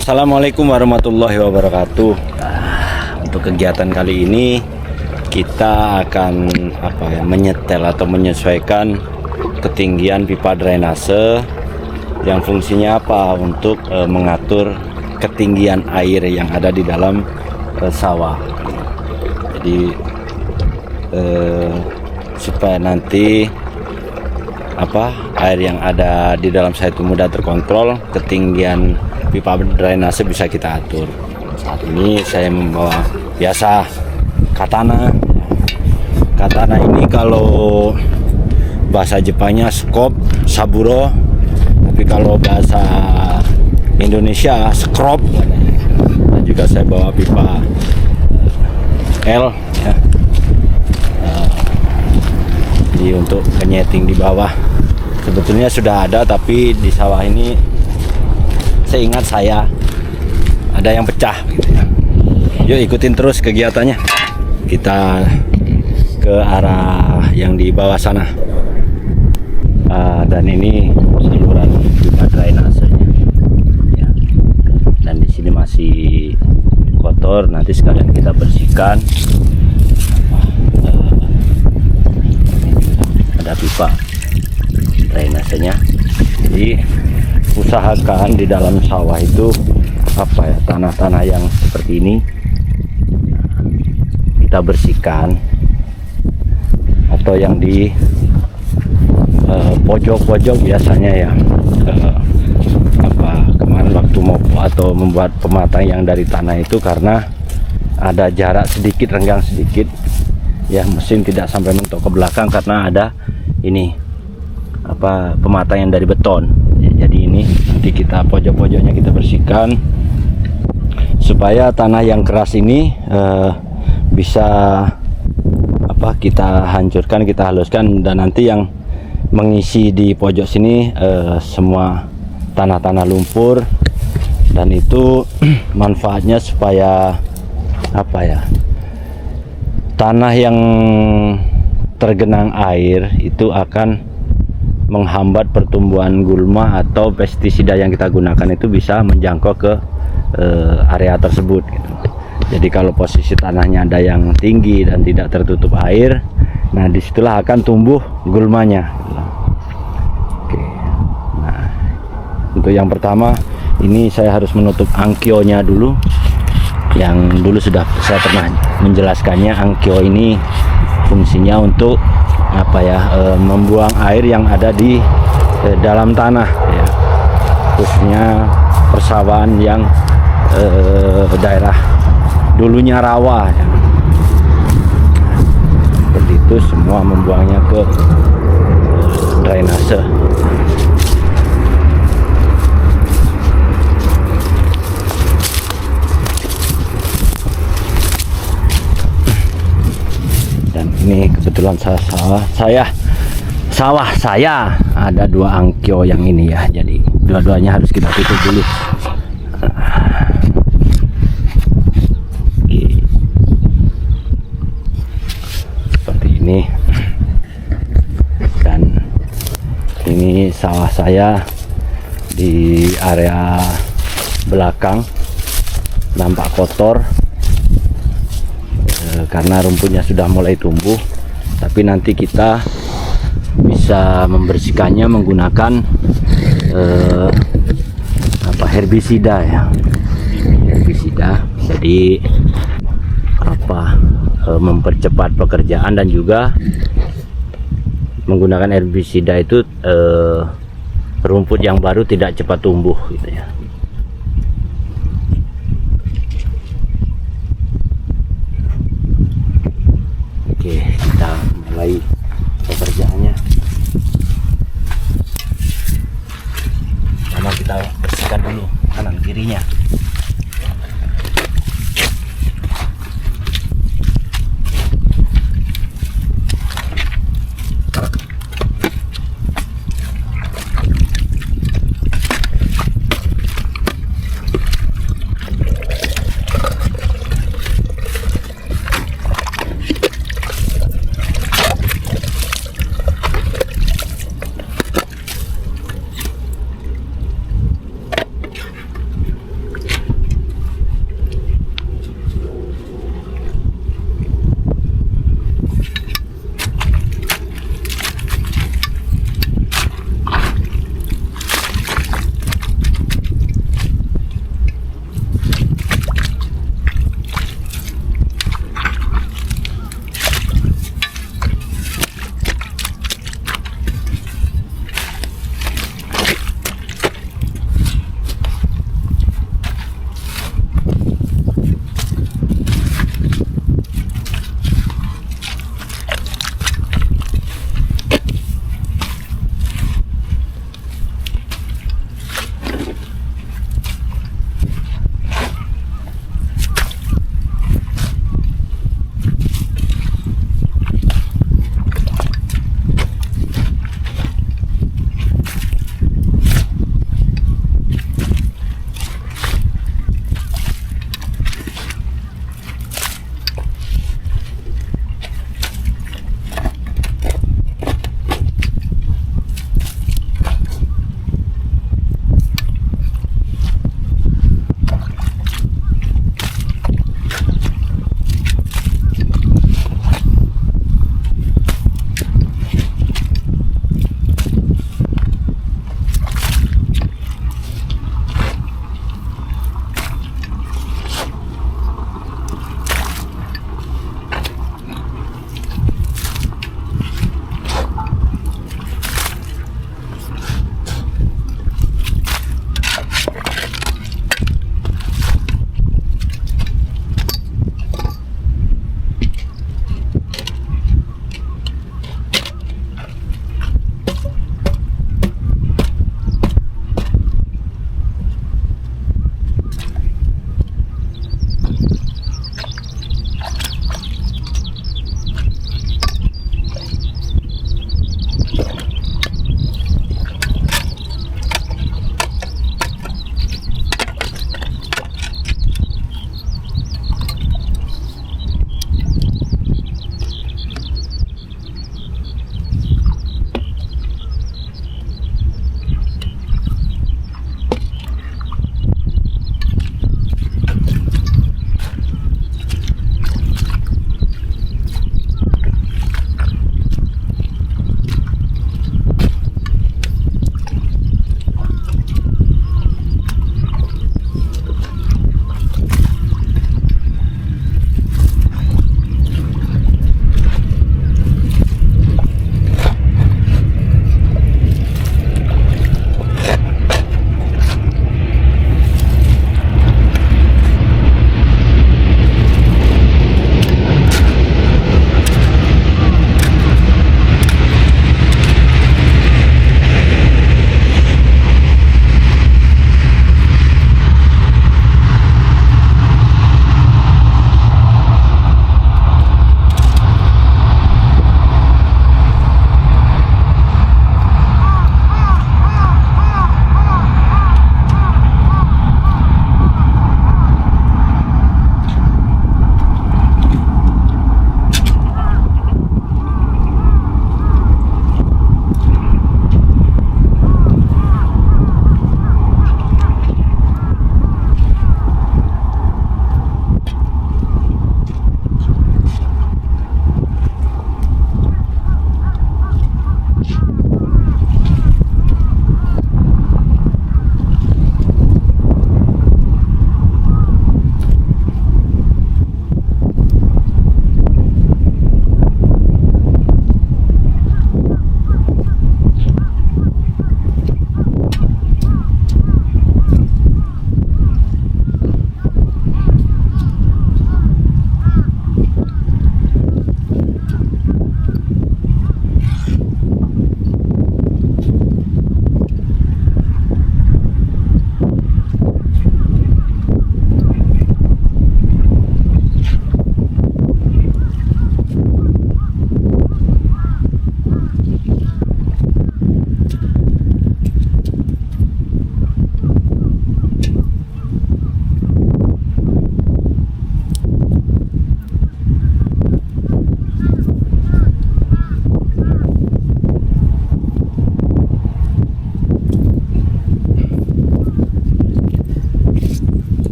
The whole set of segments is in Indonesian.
Assalamualaikum warahmatullahi wabarakatuh. Untuk kegiatan kali ini kita akan menyetel atau menyesuaikan ketinggian pipa drainase yang fungsinya untuk mengatur ketinggian air yang ada di dalam sawah. Jadi supaya nanti air yang ada di dalam sawah itu mudah terkontrol, ketinggian pipa drainase bisa kita atur. Saat ini saya membawa biasa katana. Katana ini kalau bahasa Jepangnya skop, saburo, tapi kalau bahasa Indonesia scrop. Dan juga saya bawa pipa L ya. Jadi untuk penyeting di bawah sebetulnya sudah ada, tapi di sawah ini seingat saya ada yang pecah gitu ya. Yuk ikutin terus kegiatannya. Kita ke arah yang di bawah sana. Dan ini saluran pipa drainasenya. Ya. Dan di sini masih kotor, nanti sekalian kita bersihkan. Ada pipa drainasenya. Jadi usahakan di dalam sawah itu tanah-tanah yang seperti ini kita bersihkan, atau yang di pojok-pojok biasanya ya kemarin waktu mau membuat pematang yang dari tanah itu, karena ada jarak sedikit, renggang sedikit ya, mesin tidak sampai mentok ke belakang karena ada ini pematang yang dari beton. Jadi ini nanti kita pojok-pojoknya kita bersihkan supaya tanah yang keras ini bisa kita hancurkan, kita haluskan, dan nanti yang mengisi di pojok sini semua tanah-tanah lumpur, dan itu manfaatnya supaya tanah yang tergenang air itu akan menghambat pertumbuhan gulma atau pestisida yang kita gunakan itu bisa menjangkau ke area tersebut gitu. Jadi kalau posisi tanahnya ada yang tinggi dan tidak tertutup air, nah disitulah akan tumbuh gulmanya gitu. Oke. Nah, untuk yang pertama ini saya harus menutup angkionya dulu. Yang dulu sudah saya pernah menjelaskannya, angkio ini fungsinya untuk membuang air yang ada di dalam tanah ya, khususnya persawahan yang daerah dulunya rawa ya. Seperti itu, semua membuangnya ke drainase. Ini kebetulan sawah saya ada dua angkio yang ini ya, jadi dua-duanya harus kita tutup dulu. Seperti ini. Dan ini sawah saya di area belakang nampak kotor karena rumputnya sudah mulai tumbuh, tapi nanti kita bisa membersihkannya menggunakan herbisida ya, herbisida. Jadi mempercepat pekerjaan, dan juga menggunakan herbisida itu rumput yang baru tidak cepat tumbuh gitu ya. Oke, kita mulai pekerjaannya. Pertama kita bersihkan dulu kanan kirinya.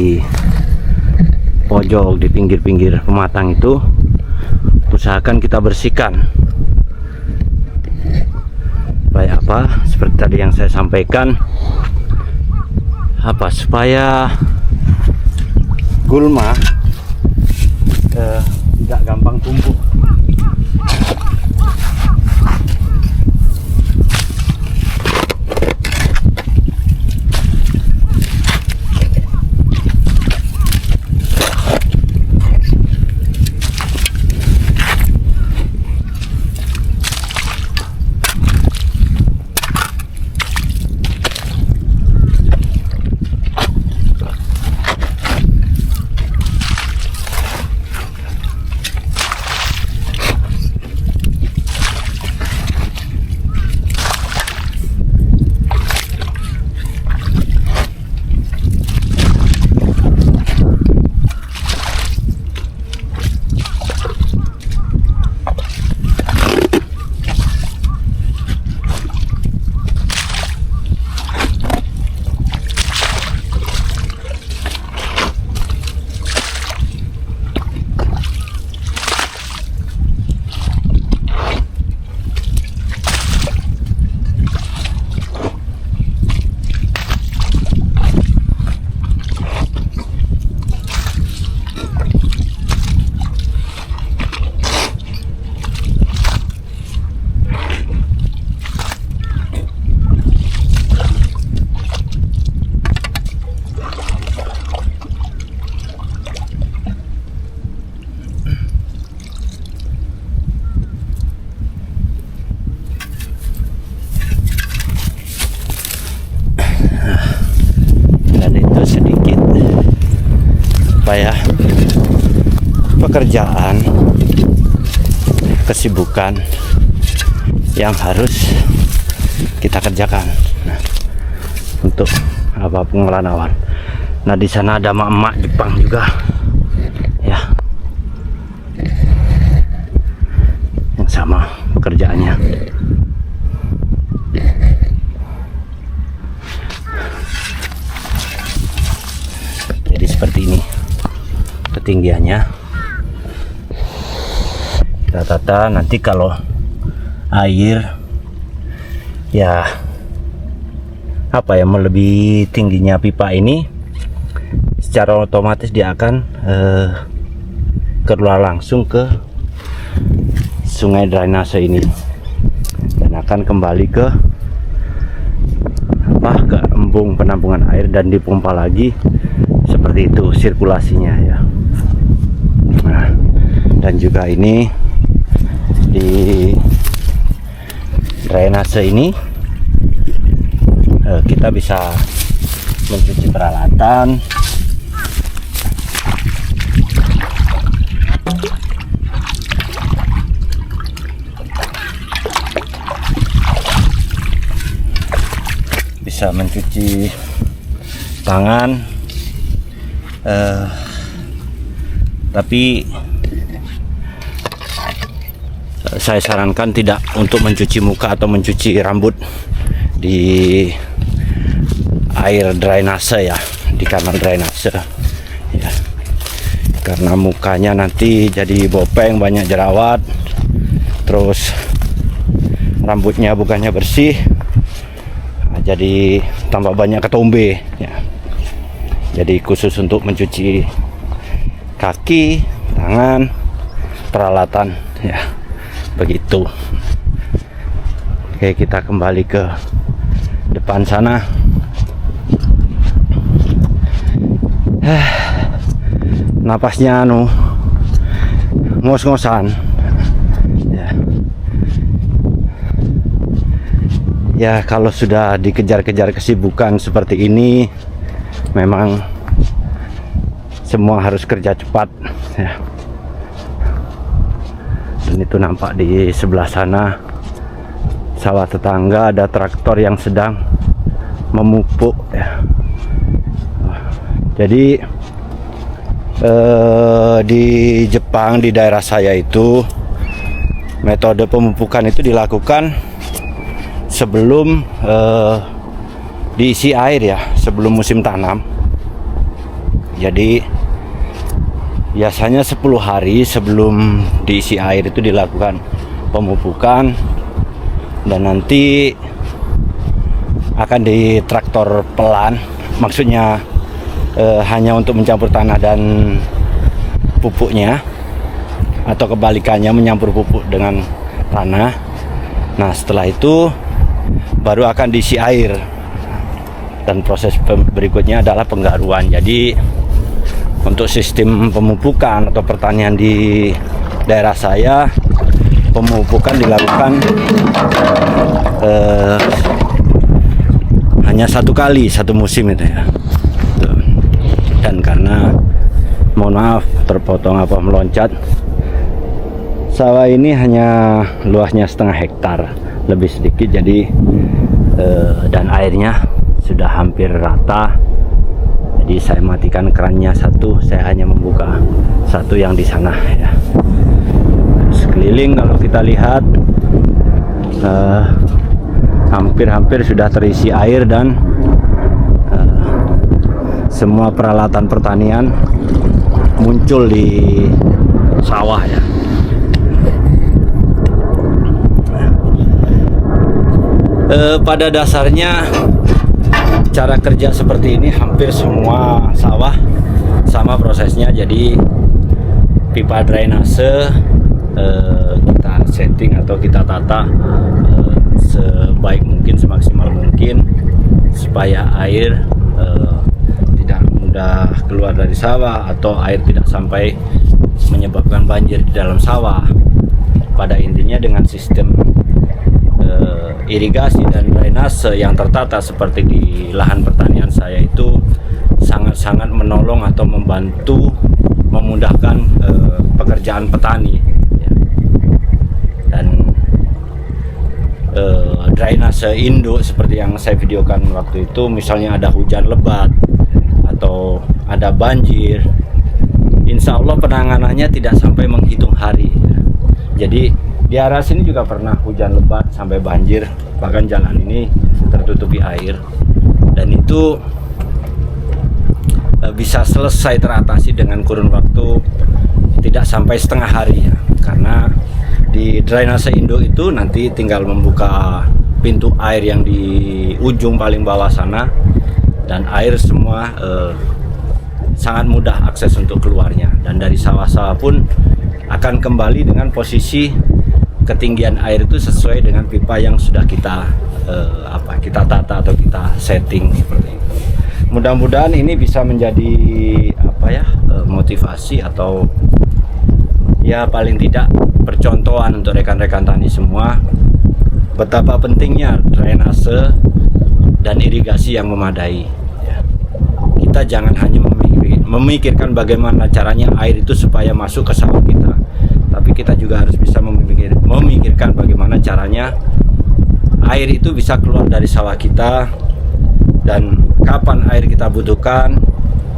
di pojok, di pinggir-pinggir pematang itu usahakan kita bersihkan. Supaya apa? Seperti tadi yang saya sampaikan, supaya gulma tidak gampang tumbuh. Dan itu sedikit supaya pekerjaan, kesibukan yang harus kita kerjakan untuk pengelolaan awan. Nah, di sana ada emak-emak Jepang juga ya, yang sama pekerjaannya. Jadi seperti ini ketinggiannya. Kita tata nanti kalau air ya melebihi tingginya pipa ini, secara otomatis dia akan keluar langsung ke sungai drainase ini dan akan kembali ke embung penampungan air dan dipompa lagi. Seperti itu sirkulasinya ya. Nah, dan juga ini di drainase ini kita bisa mencuci peralatan, bisa mencuci tangan, tapi saya sarankan tidak untuk mencuci muka atau mencuci rambut di air drainase ya, di kanal drainase ya, karena mukanya nanti jadi bopeng, banyak jerawat, terus rambutnya bukannya bersih, jadi tambah banyak ketombe ya. Jadi khusus untuk mencuci kaki, tangan, peralatan ya, begitu. Oke, kita kembali ke depan sana. Napasnya ngos-ngosan ya. Ya, kalau sudah dikejar-kejar kesibukan seperti ini, memang semua harus kerja cepat ya. Dan itu nampak di sebelah sana sawah tetangga, ada traktor yang sedang memupuk ya. Jadi di Jepang, di daerah saya itu, metode pemupukan itu dilakukan sebelum diisi air ya, sebelum musim tanam. Jadi biasanya 10 hari sebelum diisi air itu dilakukan pemupukan, dan nanti akan di traktor pelan, maksudnya hanya untuk mencampur tanah dan pupuknya, atau kebalikannya menyampur pupuk dengan tanah. Nah, setelah itu baru akan diisi air, dan proses berikutnya adalah penggaruan. Jadi untuk sistem pemupukan atau pertanian di daerah saya, pemupukan dilakukan hanya 1 kali 1 musim itu ya. Dan karena, mohon maaf terpotong meloncat, sawah ini hanya luasnya setengah hektar, lebih sedikit, jadi dan airnya sudah hampir rata. Jadi saya matikan kerannya 1, saya hanya membuka 1 yang di sana ya. Sekeliling kalau kita lihat hampir sudah terisi air, dan semua peralatan pertanian muncul di sawah ya. Pada dasarnya cara kerja seperti ini hampir semua sawah sama prosesnya. Jadi pipa drainase kita setting atau kita tata sebaik mungkin, semaksimal mungkin, supaya air tidak mudah keluar dari sawah atau air tidak sampai menyebabkan banjir di dalam sawah. Pada intinya dengan sistem irigasi dan drainase yang tertata seperti di lahan pertanian saya itu sangat-sangat menolong atau membantu, memudahkan pekerjaan petani ya. Dan drainase induk seperti yang saya videokan waktu itu, misalnya ada hujan lebat atau ada banjir, insya Allah penanganannya tidak sampai menghitung hari ya. Jadi di arah sini juga pernah hujan lebat sampai banjir, bahkan jalan ini tertutupi air, dan itu bisa selesai teratasi dengan kurun waktu tidak sampai setengah hari ya. Karena di drainase induk itu nanti tinggal membuka pintu air yang di ujung paling bawah sana, dan air semua sangat mudah akses untuk keluarnya, dan dari sawah-sawah pun akan kembali dengan posisi ketinggian air itu sesuai dengan pipa yang sudah kita kita tata atau kita setting seperti itu. Mudah-mudahan ini bisa menjadi motivasi atau ya paling tidak percontohan untuk rekan-rekan tani semua betapa pentingnya drainase dan irigasi yang memadai ya. Kita jangan hanya memikirkan bagaimana caranya air itu supaya masuk ke sawah kita, tapi kita juga harus bisa memikirkan bagaimana caranya air itu bisa keluar dari sawah kita, dan kapan air kita butuhkan,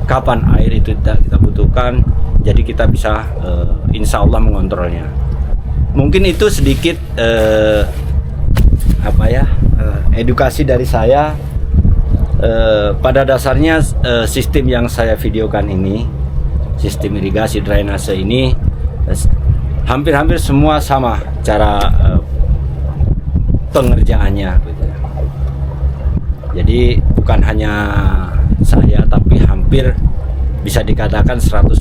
kapan air itu tidak kita butuhkan. Jadi kita bisa insya Allah mengontrolnya. Mungkin itu sedikit edukasi dari saya. Pada dasarnya sistem yang saya videokan ini, sistem irigasi drainase ini hampir semua sama cara pengerjaannya gitu. Jadi bukan hanya saya, tapi hampir bisa dikatakan 100%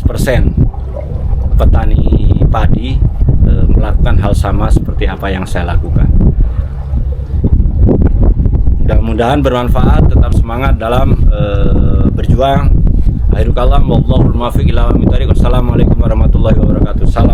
petani padi melakukan hal sama seperti apa yang saya lakukan. Mudah-mudahan bermanfaat, tetap semangat dalam berjuang. Akhirul kalam, wallahul muwaffiq ila aqwamit thoriq. Wassalamualaikum warahmatullahi wabarakatuh. Salam